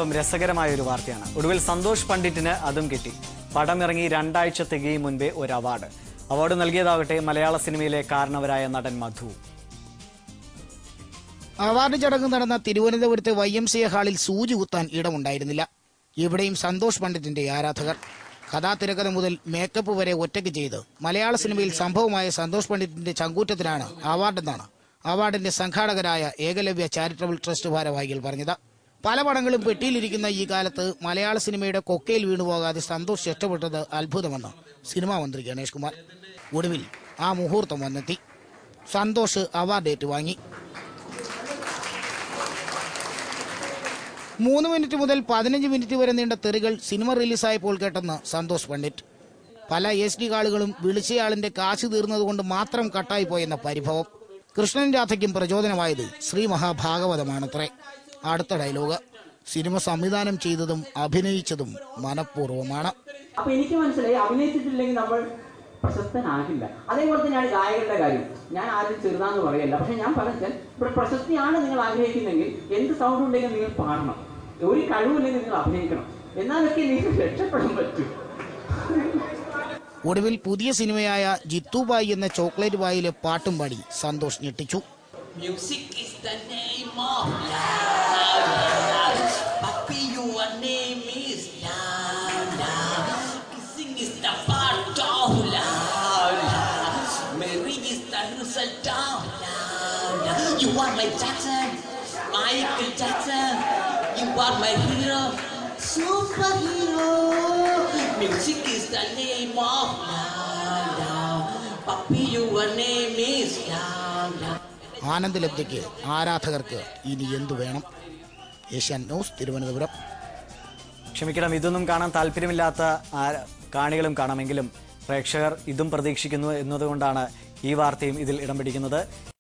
അല്പം രസകരമായ ഒരു വാർത്തയാണ്. ഒടുവിൽ സന്തോഷ് പണ്ഡിറ്റിന് അതും കിട്ടി. പടമിറങ്ങി 2 ആഴ്ച തികയും മുൻപേ ഒരു അവാർഡ് നൽകിയതാകട്ടെ മലയാള സിനിമയിലെ കാരണവരായ നടൻ മധു. അവാർഡ് ചടങ്ങ് നടന്ന തിരുവനന്തപുരത്തെ YMCA ഹാളിൽ സൂചി കുത്താൻ ഇടമുണ്ടായിരുന്നില്ല. ഇവിടെയും സന്തോഷ് പണ്ഡിറ്റിന്റെ ആരാധകർ. കഥാതിരക്കഥ മുതൽ മേക്കപ്പ് വരെ ഒറ്റയ്ക്ക് ചെയ്ത് മലയാള സിനിമയിൽ സംഭവമായ സന്തോഷ് പണ്ഡിറ്റിന്റെ ചങ്കൂറ്റത്തിനാണ് അവാർഡെന്നാണ് അവാർഡിന്റെ സംഘാടകരായ ഏകലവ്യ ചാരിറ്റബിൾ ട്രസ്റ്റ് ഭാരവാഹികൾ പറഞ്ഞത്. പല പടങ്ങളും പെട്ടിയിലിരിക്കുന്ന ഈ കാലത്ത് മലയാള സിനിമയുടെ കൊക്കയിൽ വീണുപോകാതെ സന്തോഷ് രക്ഷപ്പെട്ടത് അത്ഭുതമെന്ന് സിനിമാ മന്ത്രി ഗണേഷ് കുമാർ. ഒടുവിൽ ആ മുഹൂർത്തം വന്നെത്തി. സന്തോഷ് അവാർഡ് ഏറ്റുവാങ്ങി. 3 മിനിറ്റ് മുതൽ 15 മിനിറ്റ് വരെ നീണ്ട തെറികൾ സിനിമ റിലീസായപ്പോൾ കേട്ടെന്ന് സന്തോഷ് പണ്ഡിറ്റ്. പല SD കാളുകളും വിളിച്ചയാളിന്റെ കാശ് തീർന്നതുകൊണ്ട് മാത്രം കട്ടായി പോയെന്ന പരിഭവം. കൃഷ്ണൻ രാധയ്ക്കും പ്രചോദനമായത് ശ്രീ മഹാഭാഗവതമാണത്രേ. അടുത്ത ഡയലോഗ്: സിനിമ സംവിധാനം ചെയ്തതും അഭിനയിച്ചതും മനഃപൂർവ്വമാണ്. അപ്പൊ എനിക്ക് മനസ്സിലായി, അഭിനയിച്ചിട്ടില്ലെങ്കിൽ നമ്മൾ പ്രശസ്തനാകില്ല. അതേപോലെ തന്നെയാണ് ഗായകരുടെ കാര്യം. ഞാൻ ആരും ചെറുതാന്ന് പറയല്ല, പക്ഷെ ഞാൻ പറഞ്ഞാൽ ഇവിടെ പ്രശസ്തിയാണ് നിങ്ങൾ ആഗ്രഹിക്കുന്നെങ്കിൽ എന്ത് സൗണ്ട് ഉണ്ടെങ്കിൽ നിങ്ങൾ പാടണം, ഒരു കഴിവില്ലെങ്കിൽ നിങ്ങൾ അഭിനയിക്കണം, എന്നാലൊക്കെ നിങ്ങൾക്ക് രക്ഷപ്പെടാൻ പറ്റൂ. ഒടുവിൽ പുതിയ സിനിമയായ ജിത്തുബായി എന്ന ചോക്ലേറ്റ് ബായിലെ പാട്ടും പാടി സന്തോഷ് ഞെട്ടിച്ചു. You are my Jackson, Michael Jackson. You are my hero, superhero. Music is the name of love. Papi, your name is love. ആനന്ദലബ്ധിക്ക് ആരാധകർക്ക് ഇനി എന്തു വേണം? ഏഷ്യാനെറ്റ് ന്യൂസ്, തിരുവനന്തപുരം. ക്ഷമിക്കണം, ഇതൊന്നും കാണാൻ താല്പര്യമില്ലാത്ത കാണികളും കാണാമെങ്കിലും പ്രേക്ഷകർ ഇതും പ്രതീക്ഷിക്കുന്നു എന്നതുകൊണ്ടാണ് ഈ വാർത്തയും ഇതിൽ ഇടം പിടിക്കുന്നത്.